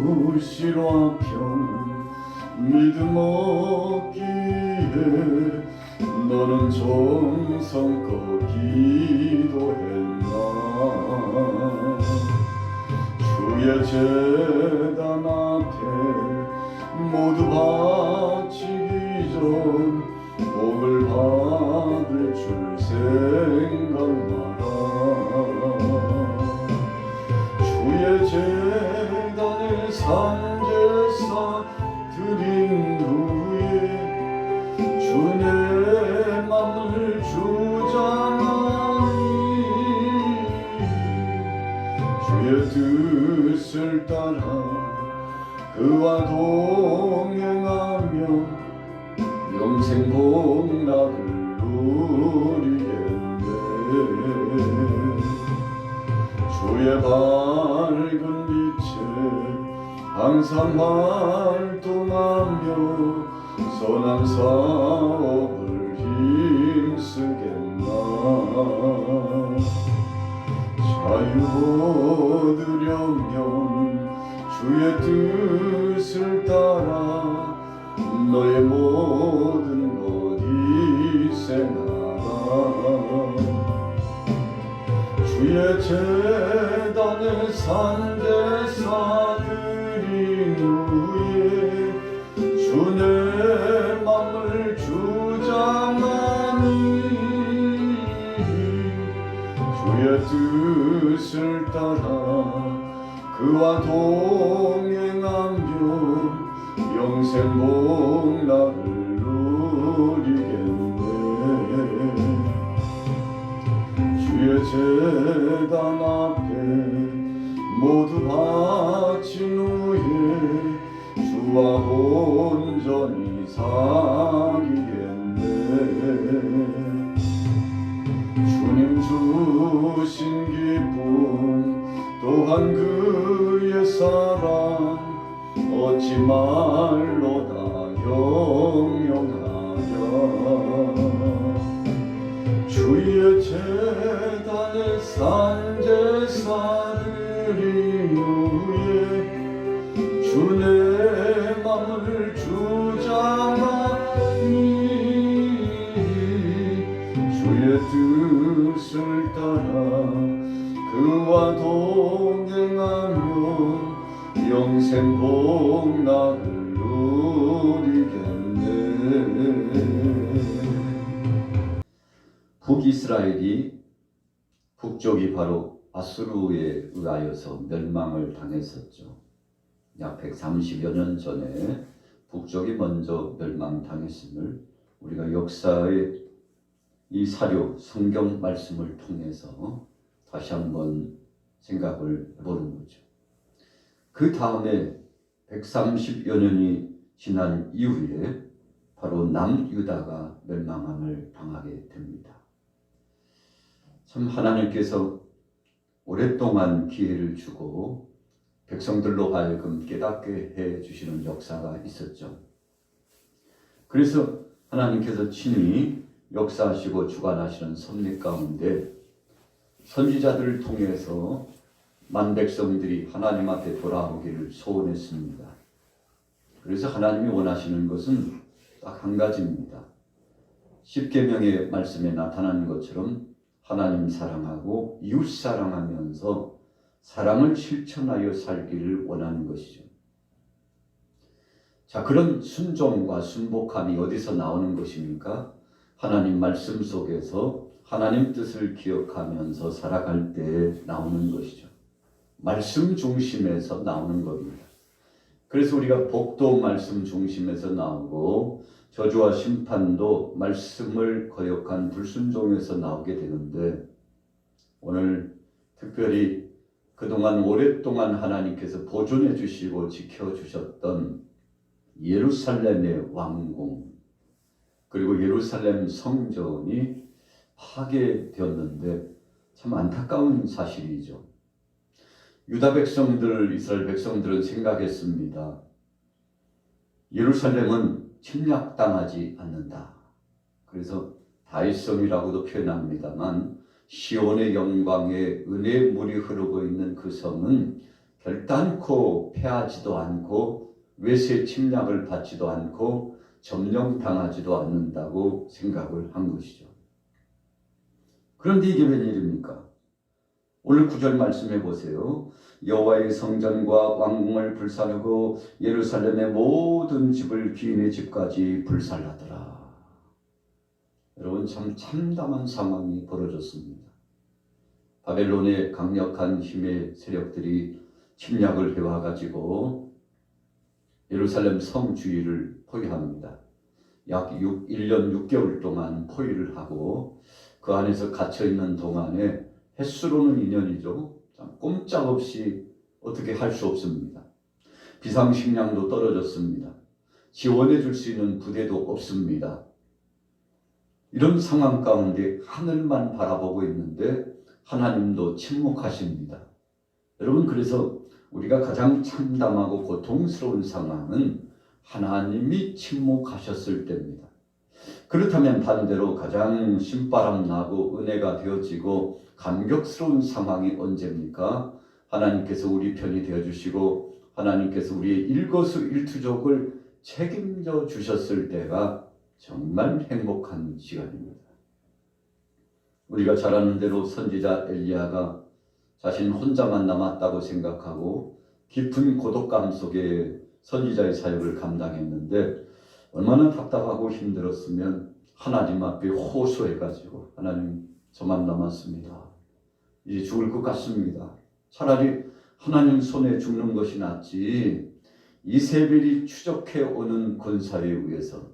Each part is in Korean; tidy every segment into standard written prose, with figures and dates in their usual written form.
수시로 아편 믿음 없기에 너는 정성껏 기도했나. 주의 제단 앞에 모두 바치기 전 복을 받을 줄 생각마라. 주의 제단에 산제사 드린 후에 주의 맘을 주장하니 주의 뜻을 따라 그와 동행하며 영생 복락을 누리겠네. 주의 밝은 빛에 항상 활동하며 선한 사업을 힘쓰겠나. 자유 얻으려면 주의 뜻을 따라 너의 모든 것 희생하라. 주의 제단에 산제사 드린 후에 주의 맘을 주장하니 주의 뜻을 따라 그와 동행하며 영생 복락을 누리겠네. 주의 제단 앞에 모두 바친 후에 주와 온전히 사귀겠네. 주님 주신 기쁨 또한 그의 사랑 어찌 말로다 형용하랴. 주의 제단에 산제사 드린 후에 주의 맘을 주장하니 주의 뜻을 따라 그와 동행하며 영생 복락을 누리겠네. 북이스라엘이 북쪽이 바로 아수르에 의하여서 멸망을 당했었죠. 약 130여 년 전에 북쪽이 먼저 멸망당했음을 우리가 역사의 이 사료 성경 말씀을 통해서 다시 한번 생각을 해보는 거죠. 그 다음에 130여 년이 지난 이후에 바로 남유다가 멸망함을 당하게 됩니다. 참 하나님께서 오랫동안 기회를 주고 백성들로 하여금 깨닫게 해주시는 역사가 있었죠. 그래서 하나님께서 친히 역사하시고 주관하시는 섭리 가운데 선지자들을 통해서 만백성들이 하나님 앞에 돌아오기를 소원했습니다. 그래서 하나님이 원하시는 것은 딱 한 가지입니다. 십계명의 말씀에 나타난 것처럼 하나님 사랑하고 이웃 사랑하면서 사랑을 실천하여 살기를 원하는 것이죠. 자, 그런 순종과 순복함이 어디서 나오는 것입니까? 하나님 말씀 속에서 하나님 뜻을 기억하면서 살아갈 때 나오는 것이죠. 말씀 중심에서 나오는 겁니다. 그래서 우리가 복도 말씀 중심에서 나오고 저주와 심판도 말씀을 거역한 불순종에서 나오게 되는데, 오늘 특별히 그동안 오랫동안 하나님께서 보존해 주시고 지켜주셨던 예루살렘의 왕궁, 그리고 예루살렘 성전이 파괴되었는데 참 안타까운 사실이죠. 유다 백성들, 이스라엘 백성들은 생각했습니다. 예루살렘은 침략당하지 않는다. 그래서 다윗성이라고도 표현합니다만 시온의 영광에 은혜의 물이 흐르고 있는 그 성은 결단코 패하지도 않고 외세 침략을 받지도 않고 점령당하지도 않는다고 생각을 한 것이죠. 그런데 이게 웬일입니까? 오늘 9절 말씀해 보세요. 여호와의 성전과 왕궁을 불사르고 예루살렘의 모든 집을 귀인의 집까지 불살라더라. 여러분, 참 참담한 상황이 벌어졌습니다. 바벨론의 강력한 힘의 세력들이 침략을 해와가지고 예루살렘 성 주위를 포위합니다. 약 1년 6개월 동안 포위를 하고 그 안에서 갇혀있는 동안에 횟수로는 2년이죠. 참 꼼짝없이 어떻게 할 수 없습니다. 비상식량도 떨어졌습니다. 지원해 줄 수 있는 부대도 없습니다. 이런 상황 가운데 하늘만 바라보고 있는데 하나님도 침묵하십니다. 여러분, 그래서 우리가 가장 참담하고 고통스러운 상황은 하나님이 침묵하셨을 때입니다. 그렇다면 반대로 가장 신바람 나고 은혜가 되어지고 감격스러운 상황이 언제입니까? 하나님께서 우리 편이 되어주시고 하나님께서 우리의 일거수일투족을 책임져 주셨을 때가 정말 행복한 시간입니다. 우리가 잘 아는 대로 선지자 엘리야가 자신 혼자만 남았다고 생각하고 깊은 고독감 속에 선지자의 사역을 감당했는데 얼마나 답답하고 힘들었으면 하나님 앞에 호소해가지고 하나님, 저만 남았습니다. 이제 죽을 것 같습니다. 차라리 하나님 손에 죽는 것이 낫지 이세벨이 추적해 오는 군사에 의해서,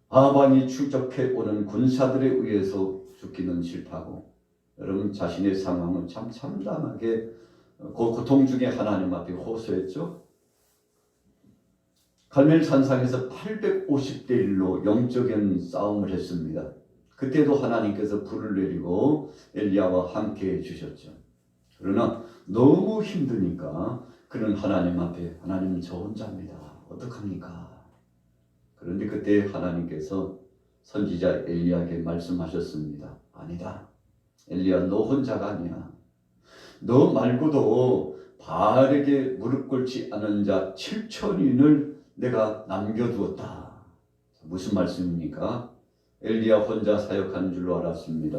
하방이 추적해 오는 군사들에 의해서 죽기는 싫다고 여러분 자신의 상황을 참 참담하게 고통 중에 하나님 앞에 호소했죠. 갈멜 산상에서 850대 1로 영적인 싸움을 했습니다. 그때도 하나님께서 불을 내리고 엘리야와 함께 해주셨죠. 그러나 너무 힘드니까 그는 하나님 앞에, 하나님 저 혼자입니다. 어떡합니까? 그런데 그때 하나님께서 선지자 엘리야에게 말씀하셨습니다. 아니다. 엘리야, 너 혼자가 아니야. 너 말고도 바알에게 무릎 꿇지 않은 자 7천인을 내가 남겨두었다. 무슨 말씀입니까? 엘리야 혼자 사역하는 줄로 알았습니다.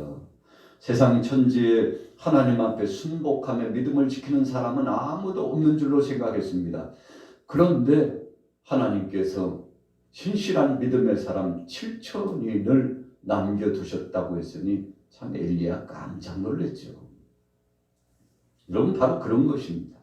세상 천지에 하나님 앞에 순복하며 믿음을 지키는 사람은 아무도 없는 줄로 생각했습니다. 그런데 하나님께서 신실한 믿음의 사람 7천인을 남겨두셨다고 했으니 참 엘리야 깜짝 놀랐죠. 여러분, 바로 그런 것입니다.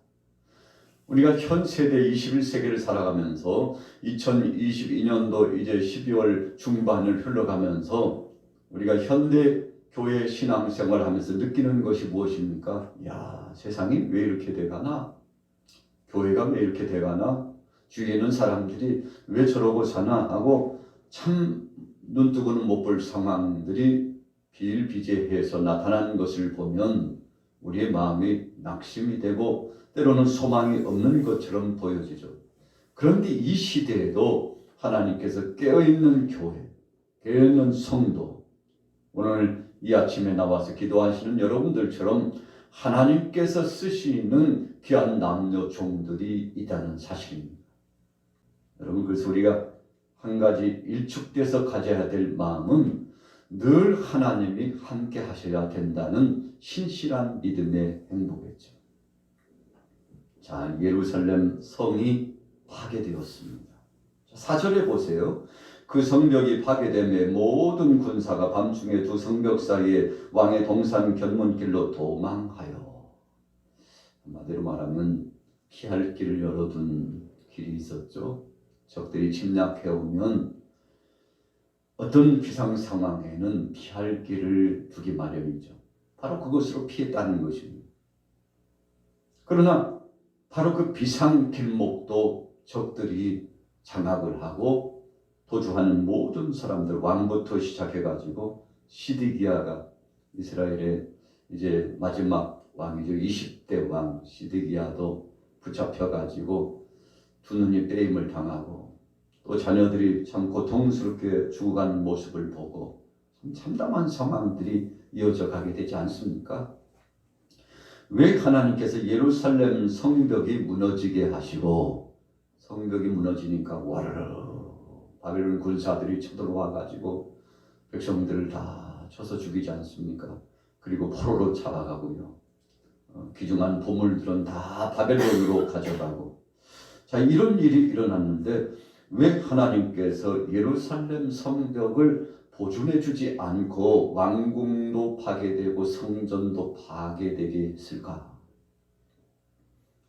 우리가 현 세대 21세기를 살아가면서 2022년도 이제 12월 중반을 흘러가면서 우리가 현대 교회 신앙생활을 하면서 느끼는 것이 무엇입니까? 야, 세상이 왜 이렇게 돼가나? 교회가 왜 이렇게 돼가나? 주위에 있는 사람들이 왜 저러고 사나? 하고 참 눈뜨고는 못 볼 상황들이 비일비재해서 나타나는 것을 보면 우리의 마음이 낙심이 되고 때로는 소망이 없는 것처럼 보여지죠. 그런데 이 시대에도 하나님께서 깨어있는 교회, 깨어있는 성도, 오늘 이 아침에 나와서 기도하시는 여러분들처럼 하나님께서 쓰시는 귀한 남녀 종들이 있다는 사실입니다. 여러분, 그래서 우리가 한 가지 일축돼서 가져야 될 마음은 늘 하나님이 함께 하셔야 된다는 신실한 믿음의 행복이죠. 자, 예루살렘 성이 파괴되었습니다. 4절에 보세요. 그 성벽이 파괴됨에 모든 군사가 밤중에 두 성벽 사이에 왕의 동산 견문길로 도망하여, 한마디로 말하면 피할 길을 열어둔 길이 있었죠. 적들이 침략해오면 어떤 비상 상황에는 피할 길을 두기 마련이죠. 바로 그것으로 피했다는 것입니다. 그러나 바로 그 비상 길목도 적들이 장악을 하고 도주하는 모든 사람들, 왕부터 시작해가지고 시드기야가 이스라엘의 이제 마지막 왕이죠. 20대 왕 시드기야도 붙잡혀가지고 두 눈이 빼임을 당하고 또 자녀들이 참 고통스럽게 죽어가는 모습을 보고 참 참담한 상황들이 이어져 가게 되지 않습니까? 왜 하나님께서 예루살렘 성벽이 무너지게 하시고 성벽이 무너지니까 와르르 바벨론 군사들이 쳐들어와 가지고 백성들을 다 쳐서 죽이지 않습니까? 그리고 포로로 잡아가고요. 귀중한 보물들은 다 바벨론으로 가져가고. 자, 이런 일이 일어났는데 왜 하나님께서 예루살렘 성벽을 보존해 주지 않고 왕궁도 파괴되고 성전도 파괴되게 했을까?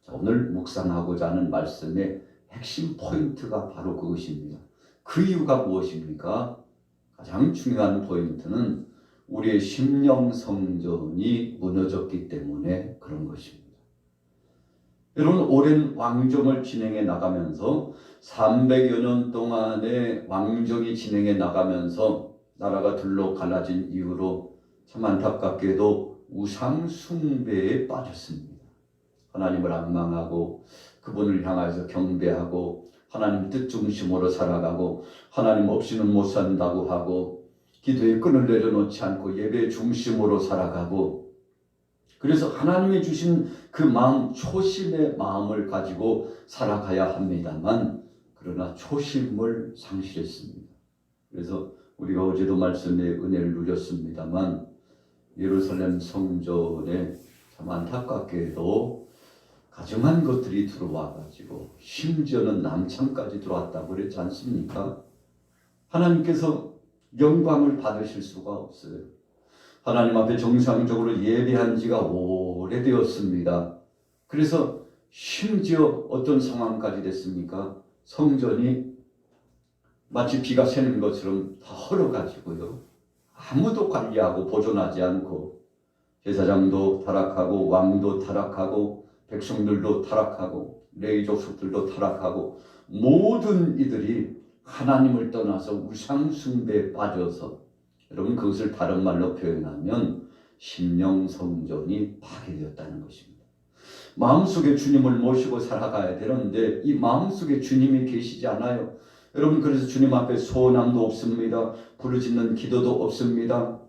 자, 오늘 묵상하고자 하는 말씀의 핵심 포인트가 바로 그것입니다. 그 이유가 무엇입니까? 가장 중요한 포인트는 우리의 심령 성전이 무너졌기 때문에 그런 것입니다. 여러분, 오랜 왕정을 진행해 나가면서 300여 년 동안의 왕정이 진행해 나가면서 나라가 둘로 갈라진 이후로 참 안타깝게도 우상 숭배에 빠졌습니다. 하나님을 앙망하고 그분을 향해서 경배하고 하나님 뜻 중심으로 살아가고 하나님 없이는 못 산다고 하고 기도의 끈을 내려놓지 않고 예배 중심으로 살아가고, 그래서 하나님이 주신 그 마음, 초심의 마음을 가지고 살아가야 합니다만 그러나 초심을 상실했습니다. 그래서 우리가 어제도 말씀에 은혜를 누렸습니다만 예루살렘 성전에 참 안타깝게도 가증한 것들이 들어와 가지고 심지어는 남창까지 들어왔다고 그랬지 않습니까? 하나님께서 영광을 받으실 수가 없어요. 하나님 앞에 정상적으로 예배한 지가 오래되었습니다. 그래서 심지어 어떤 상황까지 됐습니까? 성전이 마치 비가 새는 것처럼 다 헐어가지고요. 아무도 관리하고 보존하지 않고 제사장도 타락하고 왕도 타락하고 백성들도 타락하고 레위 족속들도 타락하고 모든 이들이 하나님을 떠나서 우상 숭배에 빠져서, 여러분 그것을 다른 말로 표현하면 심령 성전이 파괴되었다는 것입니다. 마음속에 주님을 모시고 살아가야 되는데 이 마음속에 주님이 계시지 않아요. 여러분, 그래서 주님 앞에 소원함도 없습니다. 부르짖는 기도도 없습니다.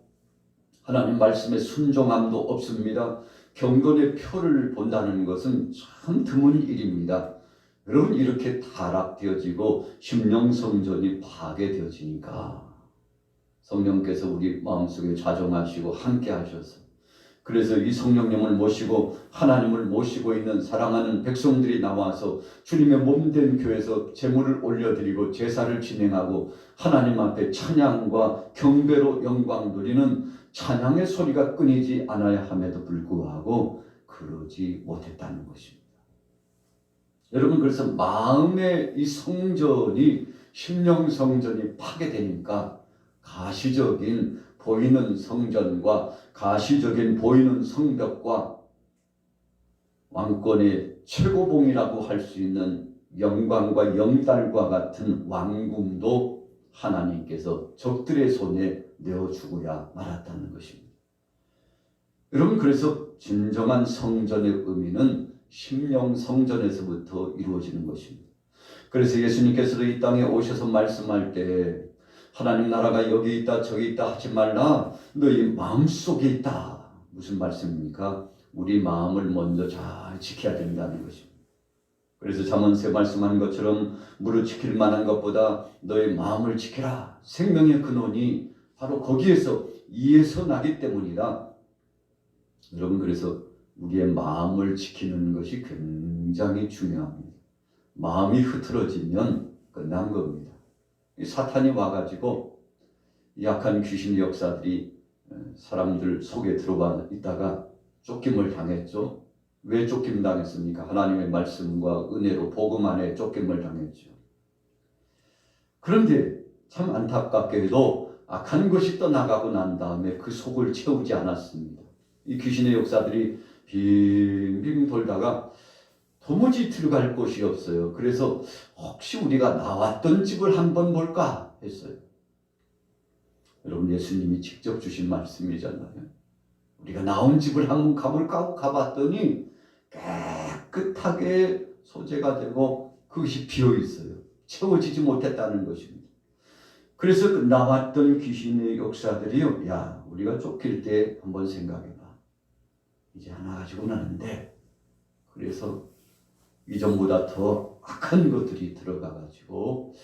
하나님 말씀에 순종함도 없습니다. 경건의 표를 본다는 것은 참 드문 일입니다. 여러분, 이렇게 타락되어지고 심령 성전이 파괴되어지니까 성령께서 우리 마음속에 좌정하시고 함께 하셔서, 그래서 이 성령님을 모시고 하나님을 모시고 있는 사랑하는 백성들이 나와서 주님의 몸된 교회에서 제물을 올려드리고 제사를 진행하고 하나님 앞에 찬양과 경배로 영광 누리는 찬양의 소리가 끊이지 않아야 함에도 불구하고 그러지 못했다는 것입니다. 여러분, 그래서 마음의 이 성전이, 심령 성전이 파괴되니까 가시적인 보이는 성전과 가시적인 보이는 성벽과 왕권의 최고봉이라고 할 수 있는 영광과 영달과 같은 왕궁도 하나님께서 적들의 손에 내어주고야 말았다는 것입니다. 여러분, 그래서 진정한 성전의 의미는 심령 성전에서부터 이루어지는 것입니다. 그래서 예수님께서도 이 땅에 오셔서 말씀할 때 하나님 나라가 여기 있다 저기 있다 하지 말라, 너희 마음속에 있다. 무슨 말씀입니까? 우리 마음을 먼저 잘 지켜야 된다는 것입니다. 그래서 잠언서에 말씀한 것처럼 무릇 지킬 만한 것보다 너희 마음을 지켜라. 생명의 근원이 바로 거기에서 이에서 나기 때문이다. 여러분, 그래서 우리의 마음을 지키는 것이 굉장히 중요합니다. 마음이 흐트러지면 끝난 겁니다. 사탄이 와가지고 약한 귀신 역사들이 사람들 속에 들어와 있다가 쫓김을 당했죠. 왜 쫓김 당했습니까? 하나님의 말씀과 은혜로 복음 안에 쫓김을 당했죠. 그런데 참 안타깝게도 악한 것이 떠나가고 난 다음에 그 속을 채우지 않았습니다. 이 귀신의 역사들이 빙빙 돌다가 도무지 들어갈 곳이 없어요. 그래서 혹시 우리가 나왔던 집을 한번 볼까 했어요. 여러분, 예수님이 직접 주신 말씀이잖아요. 우리가 나온 집을 한번 가볼까 하고 가봤더니 깨끗하게 소재가 되고 그것이 비어 있어요. 채워지지 못했다는 것입니다. 그래서 그 나왔던 귀신의 역사들이요, 야, 우리가 쫓길 때 한번 생각해봐. 이제 하나 가지고 나는데, 그래서 이전보다 더 악한 것들이 들어가가지고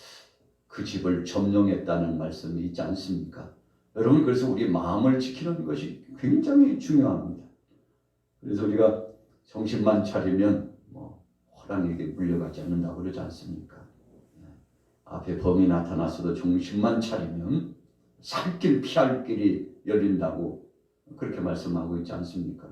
그 집을 점령했다는 말씀이 있지 않습니까? 여러분, 그래서 우리 마음을 지키는 것이 굉장히 중요합니다. 그래서 우리가 정신만 차리면 호랑이에게 물려가지 않는다고 그러지 않습니까? 앞에 범이 나타났어도 정신만 차리면 살길 피할 길이 열린다고 그렇게 말씀하고 있지 않습니까?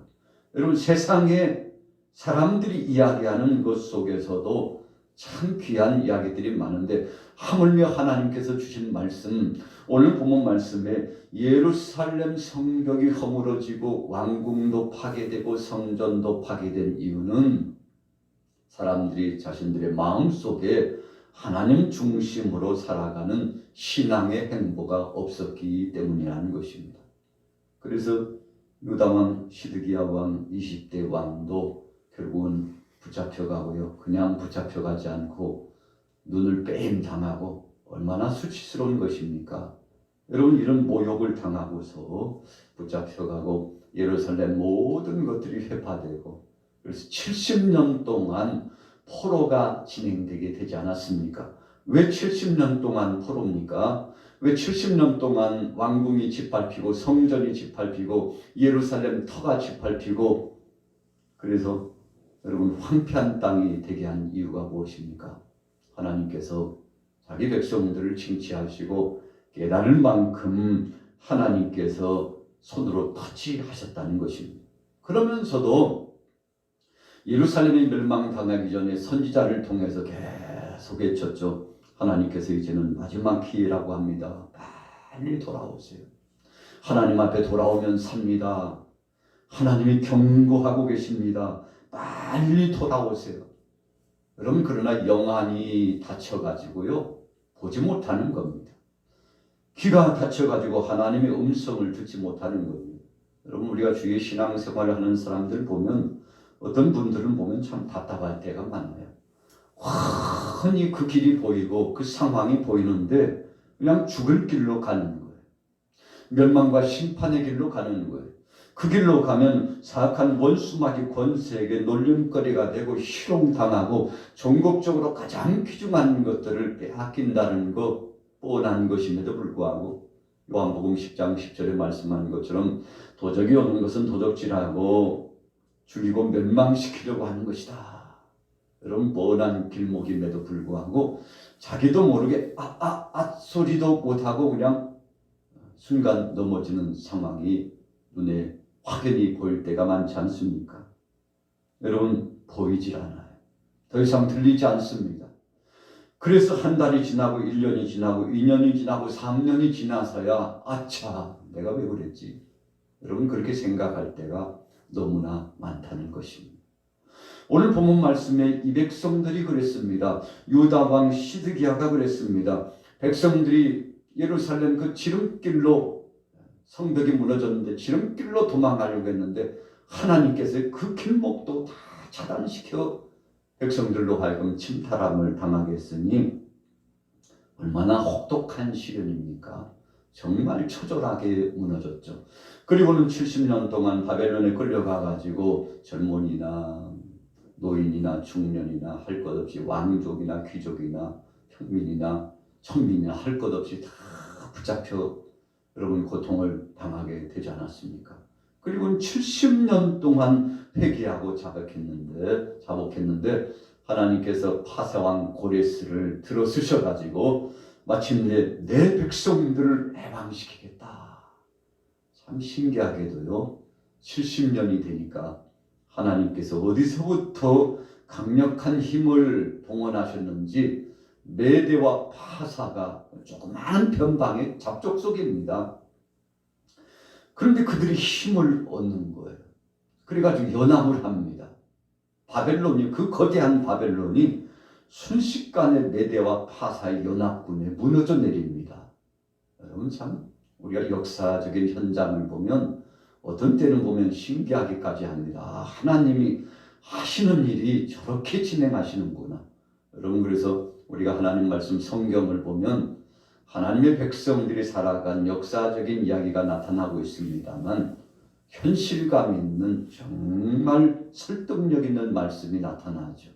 여러분, 세상에 사람들이 이야기하는 것 속에서도 참 귀한 이야기들이 많은데, 하물며 하나님께서 주신 말씀, 오늘 본문 말씀에 예루살렘 성벽이 허물어지고 왕궁도 파괴되고 성전도 파괴된 이유는 사람들이 자신들의 마음속에 하나님 중심으로 살아가는 신앙의 행보가 없었기 때문이라는 것입니다. 그래서 유다왕, 시드기야 왕, 20대 왕도 결국은 붙잡혀가고요. 그냥 붙잡혀가지 않고 눈을 빼임당하고 얼마나 수치스러운 것입니까? 여러분, 이런 모욕을 당하고서 붙잡혀가고 예루살렘 모든 것들이 회파되고, 그래서 70년 동안 포로가 진행되게 되지 않았습니까? 왜 70년 동안 포로입니까? 왜 70년 동안 왕궁이 짓밟히고 성전이 짓밟히고 예루살렘 터가 짓밟히고, 그래서 여러분, 황폐한 땅이 되게 한 이유가 무엇입니까? 하나님께서 자기 백성들을 칭찬하시고 깨달을 만큼 하나님께서 손으로 터치하셨다는 것입니다. 그러면서도 예루살렘이 멸망당하기 전에 선지자를 통해서 계속 외쳤죠. 하나님께서 이제는 마지막 기회라고 합니다. 빨리 돌아오세요. 하나님 앞에 돌아오면 삽니다. 하나님이 경고하고 계십니다. 빨리 돌아오세요. 여러분, 그러나 영안이 다쳐가지고요, 보지 못하는 겁니다. 귀가 다쳐가지고 하나님의 음성을 듣지 못하는 겁니다. 여러분, 우리가 주의 신앙생활을 하는 사람들 보면, 어떤 분들은 보면 참 답답할 때가 많아요. 훤히 그 길이 보이고 그 상황이 보이는데 그냥 죽을 길로 가는 거예요. 멸망과 심판의 길로 가는 거예요. 그 길로 가면 사악한 원수마귀 권세에게 놀림거리가 되고 희롱당하고 종국적으로 가장 귀중한 것들을 빼앗긴다는 것 뻔한 것임에도 불구하고 요한복음 10장 10절에 말씀하는 것처럼 도적이 오는 것은 도적질하고 죽이고 멸망시키려고 하는 것이다. 여러분, 뻔한 길목임에도 불구하고 자기도 모르게 소리도 못하고 그냥 순간 넘어지는 상황이 눈에 확연히 보일 때가 많지 않습니까? 여러분, 보이질 않아요. 더 이상 들리지 않습니다. 그래서 한 달이 지나고 1년이 지나고 2년이 지나고 3년이 지나서야 아차, 내가 왜 그랬지? 여러분, 그렇게 생각할 때가 너무나 많다는 것입니다. 오늘 본문 말씀에 이 백성들이 그랬습니다. 유다 왕 시드기야가 그랬습니다. 백성들이 예루살렘 그 지름길로, 성벽이 무너졌는데 지름길로 도망가려고 했는데 하나님께서 그 길목도 다 차단시켜 백성들로 하여금 침탈함을 당하게 했으니 얼마나 혹독한 시련입니까? 정말 처절하게 무너졌죠. 그리고는 70년 동안 바벨론에 끌려가가지고 젊은이나 노인이나 중년이나 할 것 없이 왕족이나 귀족이나 평민이나 천민이나 할 것 없이 다 붙잡혀 여러분 고통을 당하게 되지 않았습니까? 그리고는 70년 동안 회개하고 자복했는데 하나님께서 파사왕 고레스를 들어쓰셔가지고 마침내 내 백성들을 해방시키겠다. 참 신기하게도요, 70년이 되니까 하나님께서 어디서부터 강력한 힘을 동원하셨는지 메대와 파사가 조그마한 변방의 잡족속입니다. 그런데 그들이 힘을 얻는 거예요. 그래가지고 연합을 합니다. 바벨론이, 그 거대한 바벨론이 순식간에 메대와 파사의 연합군에 무너져 내립니다. 여러분, 참 우리가 역사적인 현장을 보면 어떤 때는 보면 신기하기까지 합니다. 하나님이 하시는 일이 저렇게 진행하시는구나. 여러분, 그래서 우리가 하나님 말씀 성경을 보면 하나님의 백성들이 살아간 역사적인 이야기가 나타나고 있습니다만 현실감 있는 정말 설득력 있는 말씀이 나타나죠.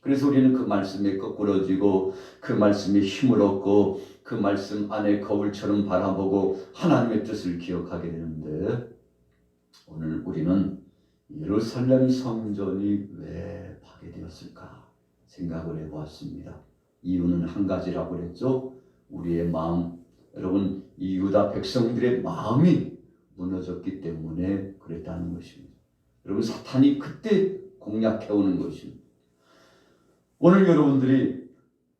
그래서 우리는 그 말씀에 거꾸러지고 그 말씀에 힘을 얻고 그 말씀 안에 거울처럼 바라보고 하나님의 뜻을 기억하게 되는데, 오늘 우리는 예루살렘 성전이 왜 파괴되었을까 생각을 해보았습니다. 이유는 한 가지라고 그랬죠. 우리의 마음, 여러분 이 유다 백성들의 마음이 무너졌기 때문에 그랬다는 것입니다. 여러분 사탄이 그때 공략해오는 것입니다. 오늘 여러분들이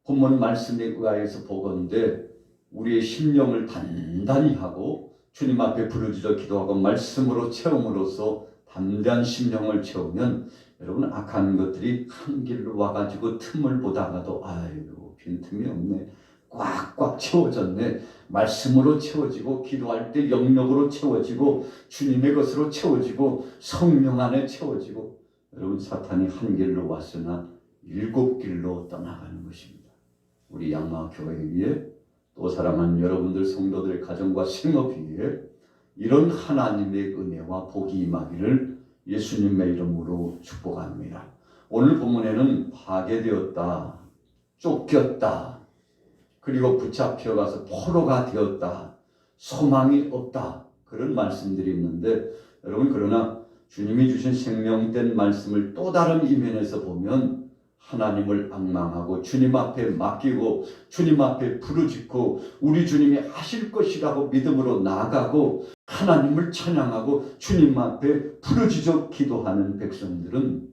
본문 말씀에 의하여서 보건대 우리의 심령을 단단히 하고 주님 앞에 부르짖어 기도하고 말씀으로 채움으로써 담대한 심령을 채우면 여러분 악한 것들이 한 길로 와가지고 틈을 보다가도 아이고 빈틈이 없네, 꽉꽉 채워졌네, 말씀으로 채워지고 기도할 때 영역으로 채워지고 주님의 것으로 채워지고 성령 안에 채워지고, 여러분 사탄이 한 길로 왔으나 7길로 떠나가는 것입니다. 우리 양마교회 위에 또 사랑하는 여러분들 성도들의 가정과 생업 위에 이런 하나님의 은혜와 복이 임하기를 예수님의 이름으로 축복합니다. 오늘 본문에는 파괴되었다, 쫓겼다, 그리고 붙잡혀가서 포로가 되었다, 소망이 없다, 그런 말씀들이 있는데, 여러분 그러나 주님이 주신 생명된 말씀을 또 다른 이면에서 보면 하나님을 앙망하고 주님 앞에 맡기고 주님 앞에 부르짖고 우리 주님이 하실 것이라고 믿음으로 나아가고 하나님을 찬양하고 주님 앞에 부르짖어 기도하는 백성들은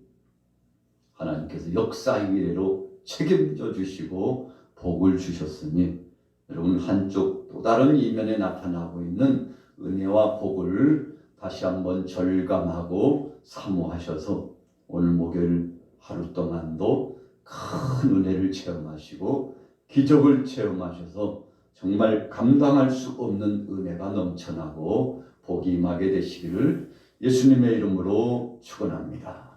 하나님께서 역사의 미래로 책임져 주시고 복을 주셨으니, 여러분 한쪽 또 다른 이면에 나타나고 있는 은혜와 복을 다시 한번 절감하고 사모하셔서 오늘 목요일 하루 동안도 큰 은혜를 체험하시고 기적을 체험하셔서 정말 감당할 수 없는 은혜가 넘쳐나고 복이 임하게 되시기를 예수님의 이름으로 축원합니다.